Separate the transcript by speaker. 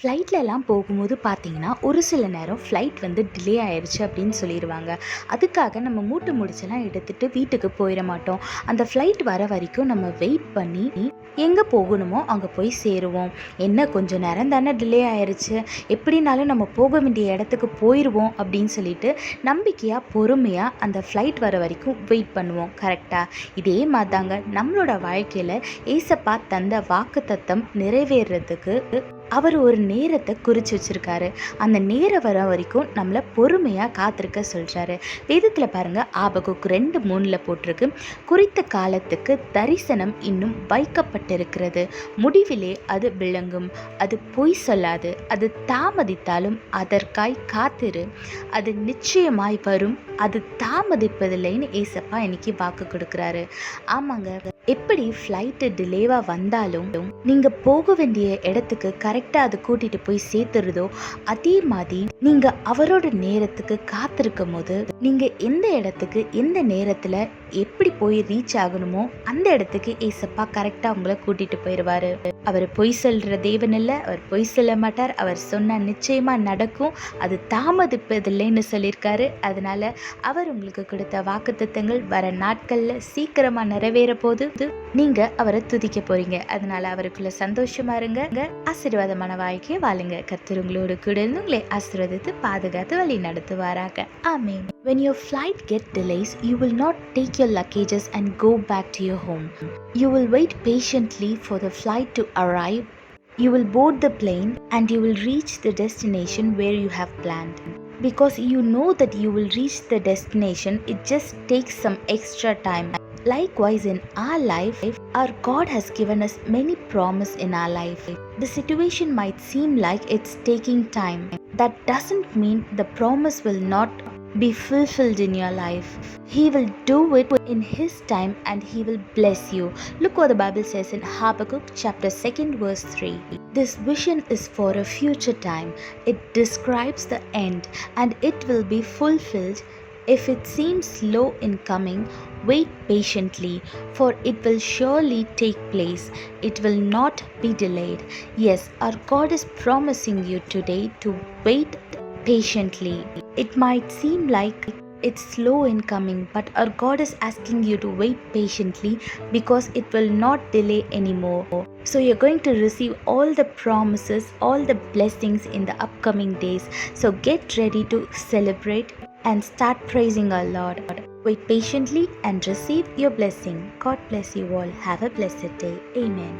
Speaker 1: ஃப்ளைட்லலாம் போகும்போது பார்த்தீங்கன்னா, ஒரு சில நேரம் ஃப்ளைட் வந்து டிலே ஆயிருச்சு அப்படின்னு சொல்லிருவாங்க. அதுக்காக நம்ம மூட்டை முடிச்செல்லாம் எடுத்துட்டு வீட்டுக்கு போயிற மாட்டோம். அந்த ஃப்ளைட் வர வரைக்கும் நம்ம வெயிட் பண்ணி எங்க போகணுமோ அங்க போய் சேருவோம். என்ன கொஞ்சம் நேரம் தானே டிலே ஆயிருச்சு, எப்படினாலும் நம்ம போக வேண்டிய இடத்துக்கு போயிருவோம் அப்படின்னு சொல்லிட்டு நம்பிக்கையா, பொறுமையா அந்த ஃப்ளைட் வர வரைக்கும் வெயிட் பண்ணுவோம். கரெக்ட்டா? இதே மாதிரி தாங்க நம்மளோட வாழ்க்கையில ஏசப்பா தந்த வாக்குத்தத்தம் நிறைவேறுறதுக்கு அவர் ஒரு நேரத்தை குறித்து வச்சிருக்காரு. அந்த நேரம் வர வரைக்கும் நம்மளை பொறுமையாக காத்திருக்க சொல்கிறாரு. வேதத்தில் பாருங்கள், ஆபகுக் 2:3 போட்டிருக்கு, குறித்த காலத்துக்கு தரிசனம் இன்னும் வைக்கப்பட்டிருக்கிறது, முடிவிலே அது விளங்கும், அது பொய் சொல்லாது, அது தாமதித்தாலும் அதற்காய் காத்திரு, அது நிச்சயமாய் வரும், அது தாமதிப்பதில்லைன்னு ஏசப்பா இன்னைக்கு வாக்கு கொடுக்குறாரு. ஆமாங்க, எப்படி ஃப்ளைட்டு டிலேவாக வந்தாலும் நீங்கள் போக வேண்டிய இடத்துக்கு கரெக்டாக அதை கூட்டிகிட்டு போய் சேர்த்துறதோ, அதே மாதிரி நீங்கள் அவரோட நேரத்துக்கு காத்திருக்கும் போது நீங்கள் எந்த இடத்துக்கு எந்த நேரத்தில் எப்படி போய் ரீச் ஆகணுமோ அந்த இடத்துக்கு ஏசப்பா கரெக்டாக உங்களை கூட்டிகிட்டு போயிடுவார். அவர் பொய் சொல்கிற தேவன் இல்லை, அவர் பொய் சொல்ல மாட்டார், அவர் சொன்னால் நிச்சயமாக நடக்கும், அது தாமதிப்பதில்லைன்னு சொல்லியிருக்காரு. அதனால் அவர் உங்களுக்கு கொடுத்த வாக்குத்தத்தங்கள் வர நாட்களில் சீக்கிரமாக நிறைவேற போது நீங்கள் அவரை துதிக்க போகிறீங்க. அதனால் அவருக்குள்ள சந்தோஷமாக இருங்க, ஆசீர்வாதமான வாழ்க்கையை வாழுங்க. கர்த்தர் உங்களோடு கூட இருந்து உங்களை ஆசீர்வதித்து பாதுகாத்து வழி நடத்துவாராக. ஆமென். When your flight get delays, you will not take your luggages and go back to your home. You will wait patiently for the flight to arrive. You will board the plane and you will reach the destination where you have planned. Because you know that you will reach the destination, it just takes some extra time. Likewise, in our life, our God has given us many promises in our life. The situation might seem like it's taking time. That doesn't mean the promise will not be fulfilled in your life. He will do it in His time and He will bless you. Look what the Bible says in Habakkuk chapter 2 verse 3. This vision is for a future time. It describes the end and it will be fulfilled. If it seems slow in coming, wait patiently, for it will surely take place. It will not be delayed. Yes, our God is promising you today to wait patiently. It might seem like it's slow in coming, but our God is asking you to wait patiently because it will not delay anymore. So you're going to receive all the promises, all the blessings in the upcoming days. So get ready to celebrate and start praising our Lord. Wait patiently and receive your blessing. God bless you all. Have a blessed day. Amen.